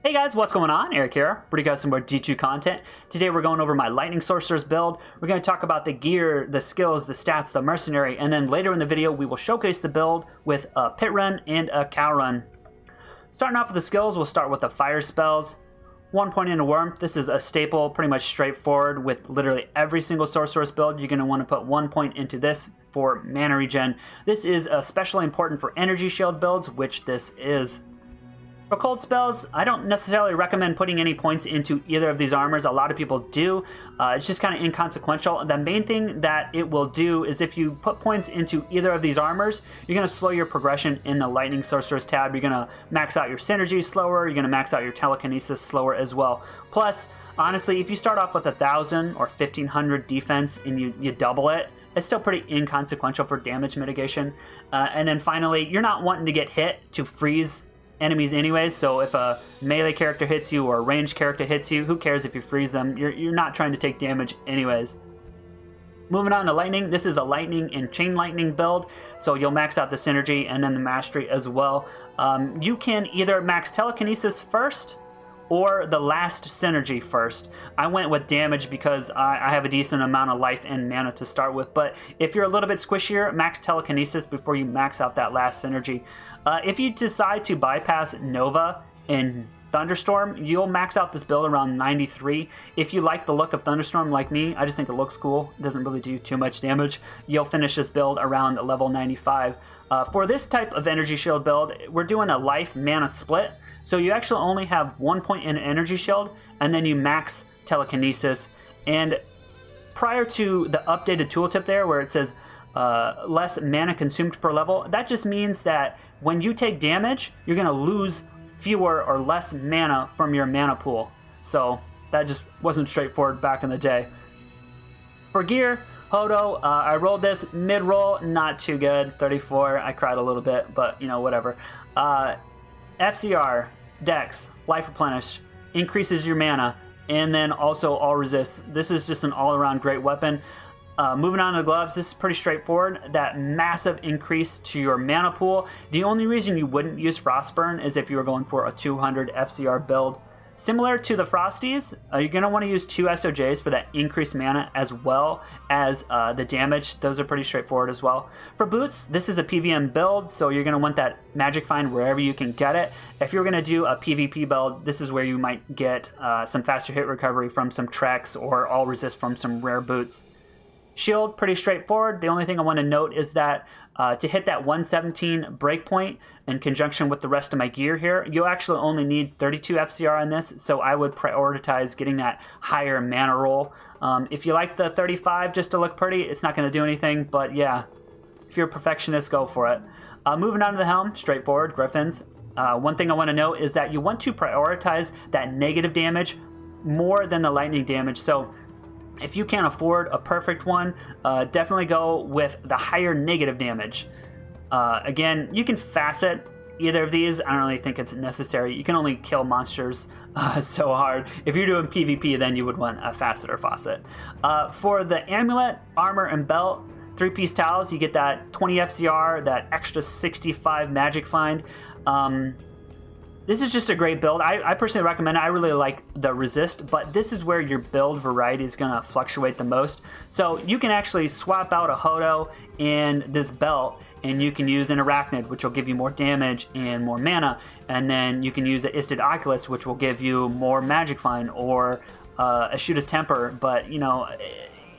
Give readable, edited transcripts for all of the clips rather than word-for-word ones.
Hey guys, what's going on? Eric here. Pretty got some more D2 content. Today we're going over my Lightning Sorceress build. We're going to talk about the gear, the skills, the stats, the Mercenary, and then later in the video we will showcase the build with a pit run and a cow run. Starting off with the skills, we'll start with the fire spells. 1 point into Worm. This is a staple, pretty much straightforward with literally every single Sorceress build. You're going to want to put 1 point into this for mana regen. This is especially important for energy shield builds, which this is. For cold spells, I don't necessarily recommend putting any points into either of these armors. A lot of people do. It's just kind of inconsequential. The main thing that it will do is if you put points into either of these armors, you're going to slow your progression in the Lightning Sorceress tab. You're going to max out your synergy slower. You're going to max out your telekinesis slower as well. Plus, honestly, if you start off with 1,000 or 1,500 defense and you double it, it's still pretty inconsequential for damage mitigation. And then finally, you're not wanting to get hit to freeze enemies anyways, so if a melee character hits you or a ranged character hits you, who cares if you freeze them? You're not trying to take damage anyways. Moving on to lightning, this is a lightning and chain lightning build, so you'll max out the synergy and then the mastery as well. You can either max telekinesis first or the last synergy first. I went with damage because I have a decent amount of life and mana to start with, but if you're a little bit squishier, max telekinesis before you max out that last synergy. If you decide to bypass Nova and Thunderstorm, you'll max out this build around 93. If you like the look of Thunderstorm like me, I just think it looks cool, it doesn't really do too much damage, you'll finish this build around level 95. For this type of energy shield build, we're doing a life mana split, so you actually only have 1 point in an energy shield, and then you max telekinesis. And prior to the updated tooltip there where it says less mana consumed per level, that just means that when you take damage, you're going to lose fewer or less mana from your mana pool. So that just wasn't straightforward back in the day. For gear, Hodo, I rolled this mid-roll, not too good, 34. I cried a little bit, but you know, whatever. FCR, Dex, Life Replenish, increases your mana, and then also all resists. This is just an all-around great weapon. Moving on to the gloves, this is pretty straightforward. That massive increase to your mana pool. The only reason you wouldn't use Frostburn is if you were going for a 200 FCR build. Similar to the Frosties, you're going to want to use 2 SOJs for that increased mana as well as the damage. Those are pretty straightforward as well. For boots, this is a PVM build, so you're going to want that Magic Find wherever you can get it. If you're going to do a PvP build, this is where you might get some faster hit recovery from some Treks or all resist from some rare boots. Shield, pretty straightforward. The only thing I want to note is that to hit that 117 breakpoint in conjunction with the rest of my gear here, you'll actually only need 32 FCR on this, so I would prioritize getting that higher mana roll. If you like the 35 just to look pretty, it's not going to do anything, but yeah, if you're a perfectionist, go for it. Moving on to the helm, straightforward, Griffins. One thing I want to note is that you want to prioritize that negative damage more than the lightning damage, so if you can't afford a perfect one, definitely go with the higher negative damage. Again, you can facet either of these. I don't really think it's necessary. You can only kill monsters so hard. If you're doing PvP, then you would want a facet or faucet. For the amulet, armor, and belt, 3-piece towels, you get that 20 FCR, that extra 65 magic find. This is just a great build. I personally recommend it. I really like the resist, but this is where your build variety is going to fluctuate the most. So you can actually swap out a Hodo and this belt, and you can use an Arachnid, which will give you more damage and more mana. And then you can use an Isted Oculus, which will give you more Magic Find, or a Shooter's Temper. But, you know,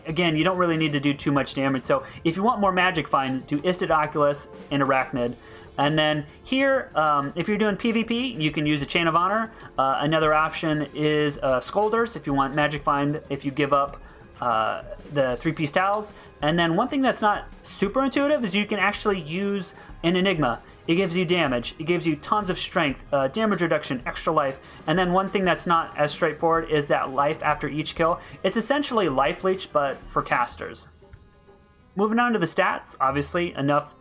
again, you don't really need to do too much damage. So if you want more Magic Find, do Isted Oculus and Arachnid. And then here, if you're doing PvP, you can use a Chain of Honor. Another option is Scolders if you want Magic Find, if you give up the 3-piece towels. And then one thing that's not super intuitive is you can actually use an Enigma. It gives you damage, it gives you tons of strength, damage reduction, extra life. And then one thing that's not as straightforward is that life after each kill. It's essentially Life Leech, but for casters. Moving on to the stats, obviously enough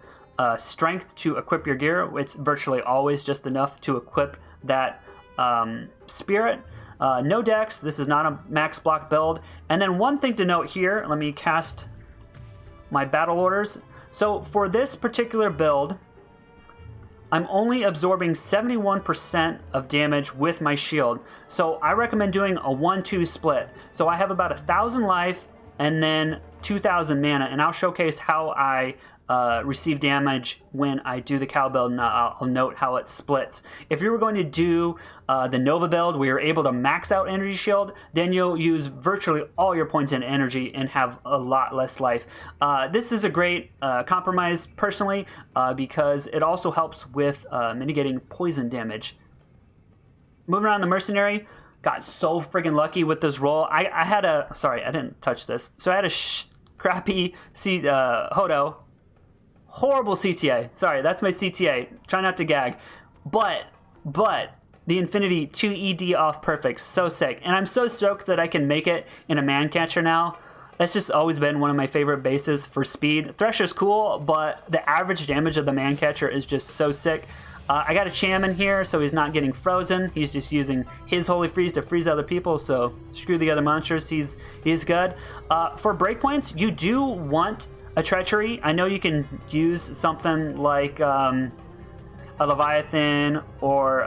strength to equip your gear. It's virtually always just enough to equip that spirit. No dex, this is not a max block build. And then one thing to note here, let me cast my battle orders. So for this particular build, I'm only absorbing 71% of damage with my shield. So I recommend doing a 1-2 split. So I have about 1,000 life and then 2,000 mana, and I'll showcase how I receive damage when I do the cow build, and I'll note how it splits. If you were going to do the Nova build where you're able to max out energy shield, then you'll use virtually all your points in energy and have a lot less life. This is a great compromise personally because it also helps with mitigating poison damage. Moving on to Mercenary, got so freaking lucky with this roll. I had a, sorry, I didn't touch this. So I had a crappy Hodo. Horrible CTA. Sorry, that's my CTA. Try not to gag. But the Infinity 2 ED off perfect. So sick. And I'm so stoked that I can make it in a man catcher now. That's just always been one of my favorite bases for speed. Thresher's cool, but the average damage of the man catcher is just so sick. I got a Cham in here, so he's not getting frozen. He's just using his Holy Freeze to freeze other people, so screw the other monsters. He's good. For breakpoints, you do want a Treachery. I know you can use something like a Leviathan or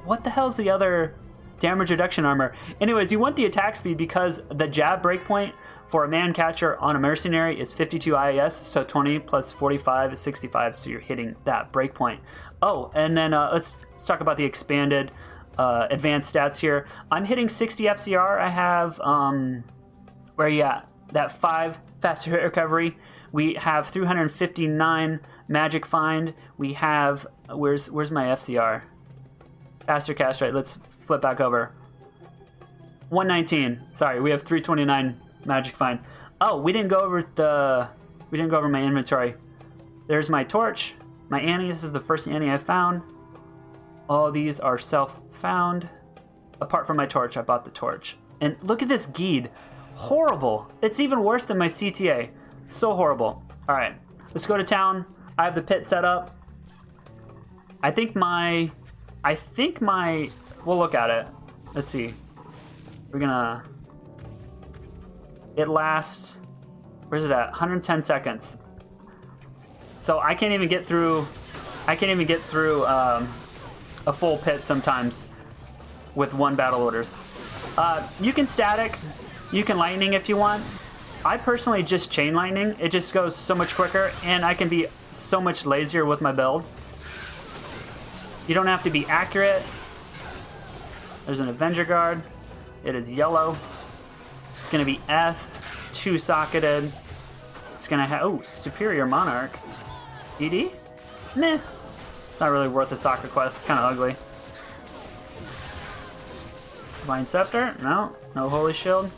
what the hell's the other damage reduction armor? Anyways, you want the attack speed because the jab breakpoint for a man catcher on a Mercenary is 52 IAS, so 20 plus 45 is 65, so you're hitting that breakpoint. Oh, and then let's talk about the expanded advanced stats here. I'm hitting 60 FCR. I have, where are you at? That 5 faster hit recovery. We have 359 magic find. We have, where's my FCR? Faster cast rate. Let's flip back over. 119. Sorry, we have 329 magic find. Oh, we didn't go over my inventory. There's my torch, my Annie. This is the first Annie I found. All these are self-found. Apart from my torch, I bought the torch. And look at this Geed. Horrible. It's even worse than my CTA. So horrible. All right, let's go to town. I have the pit set up. I think my, we'll look at it. Let's see. It lasts, where's it at? 110 seconds. So I can't even get through a full pit sometimes with one battle orders. You can static. You can lightning if you want. I personally just chain lightning. It just goes so much quicker, and I can be so much lazier with my build. You don't have to be accurate. There's an Avenger Guard. It is yellow. It's going to be F, 2-socketed. It's going to have, oh, Superior Monarch. ED? Nah. It's not really worth a socket quest. It's kind of ugly. Divine Scepter? No. No Holy Shield.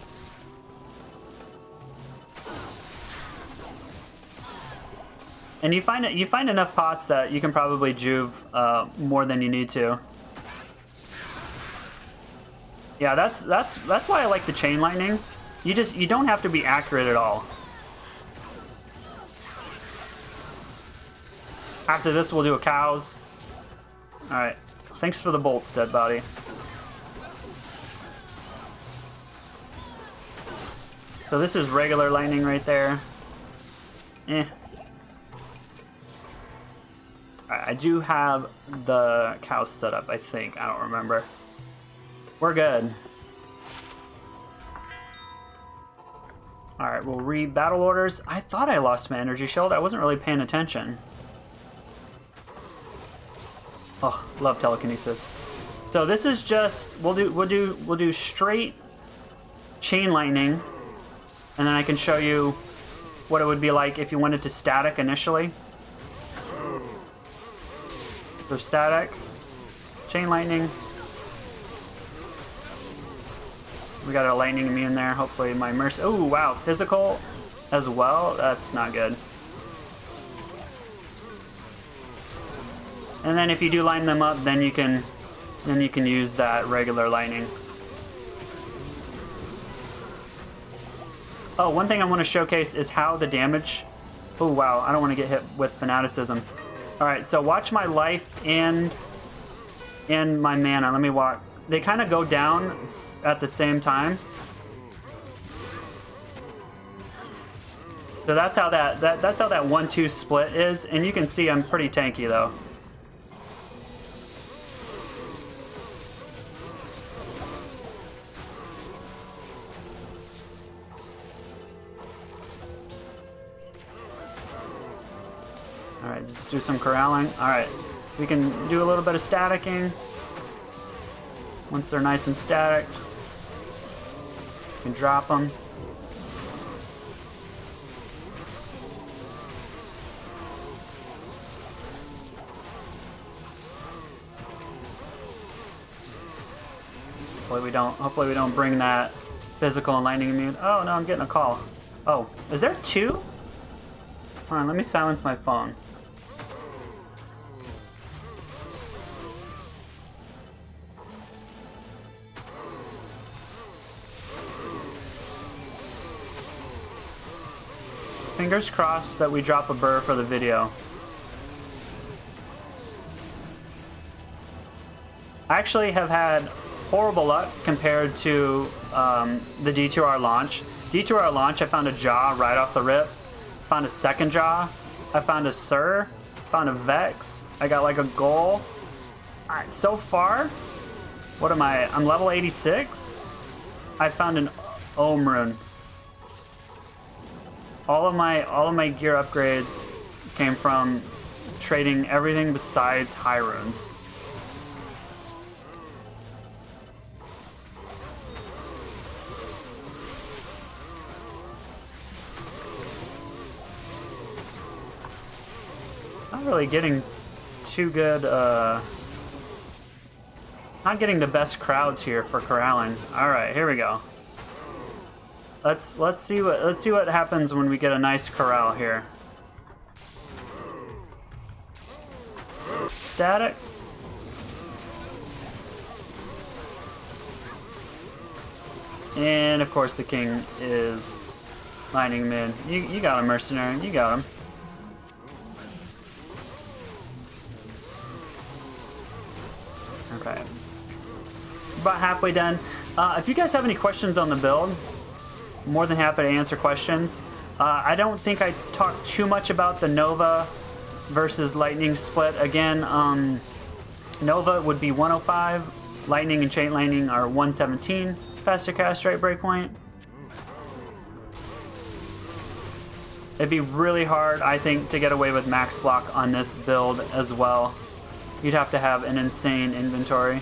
And you find enough pots that you can probably juve more than you need to. Yeah, that's why I like the chain lightning. You don't have to be accurate at all. After this, we'll do a cows. All right. Thanks for the bolts, dead body. So this is regular lightning right there. Eh. I do have the cows set up, I think. I don't remember. We're good. Alright, we'll read battle orders. I thought I lost my energy shield. I wasn't really paying attention. Oh, love telekinesis. So this is just we'll do straight chain lightning, and then I can show you what it would be like if you wanted to static initially. So static, chain lightning. We got a lightning immune there. Hopefully my mercy. Oh wow, physical as well. That's not good. And then if you do line them up, then you can use that regular lightning. Oh, one thing I want to showcase is how the damage. Oh wow, I don't want to get hit with fanaticism. All right, so watch my life and my mana. Let me walk. They kind of go down at the same time. So that's how that 1-2 split is, and you can see I'm pretty tanky though. Alright, let's do some corralling. Alright, we can do a little bit of staticking. Once they're nice and static, we can drop them. Hopefully we don't bring that physical and lightning immune. Oh no, I'm getting a call. Oh, is there two? Hold on, let me silence my phone. Fingers crossed that we drop a burr for the video. I actually have had horrible luck compared to the D2R launch. D2R launch, I found a jaw right off the rip. Found a second jaw. I found a Sir. Found a Vex. I got like a goal. Alright, so far, what am I? I'm level 86. I found an Ohm rune. All of my gear upgrades came from trading everything besides high runes. Not really getting too good, not getting the best crowds here for corralling. Alright, here we go. Let's see what happens when we get a nice corral here. Static. And of course the king is lining him in. You got him, Mercenary. You got him. Okay. About halfway done. If you guys have any questions on the build, I'm more than happy to answer questions. I don't think I talked too much about the Nova versus Lightning split. Again, Nova would be 105, Lightning and Chain Lightning are 117 faster cast rate breakpoint. It'd be really hard, I think, to get away with max block on this build as well. You'd have to have an insane inventory.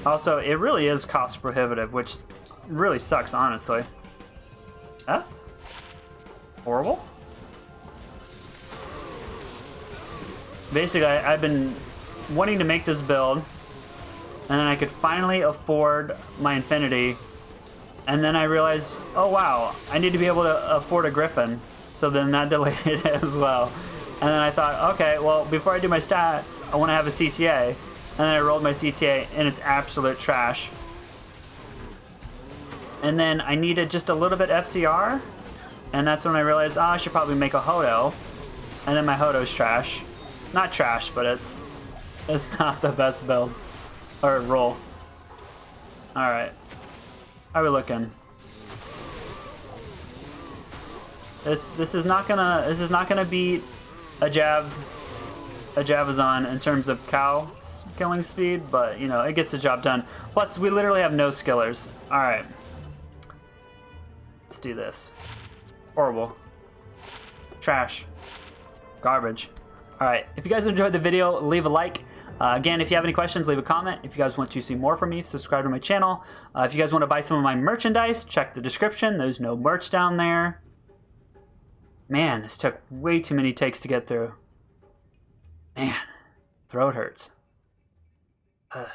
Also, it really is cost prohibitive, which really sucks, honestly. F? Horrible? Basically, I've been wanting to make this build, and then I could finally afford my Infinity, and then I realized, oh wow, I need to be able to afford a Griffin. So then that delayed it as well. And then I thought, okay, well, before I do my stats, I want to have a CTA. And then I rolled my CTA, and it's absolute trash. And then I needed just a little bit FCR, and that's when I realized, oh, I should probably make a Hodo. And then my Hodo's trash. Not trash, but it's not the best build. Or roll. Alright. How are we looking? This is not gonna beat a Javazon in terms of cow killing speed, but you know, it gets the job done. Plus, we literally have no skillers. All right, let's do this. Horrible, trash, garbage. All right, if you guys enjoyed the video, leave a like. Again, if you have any questions, leave a comment. If you guys want to see more from me, subscribe to my channel. If you guys want to buy some of my merchandise, check the description. There's no merch down there. Man, this took way too many takes to get through. Man, throat hurts. Ugh.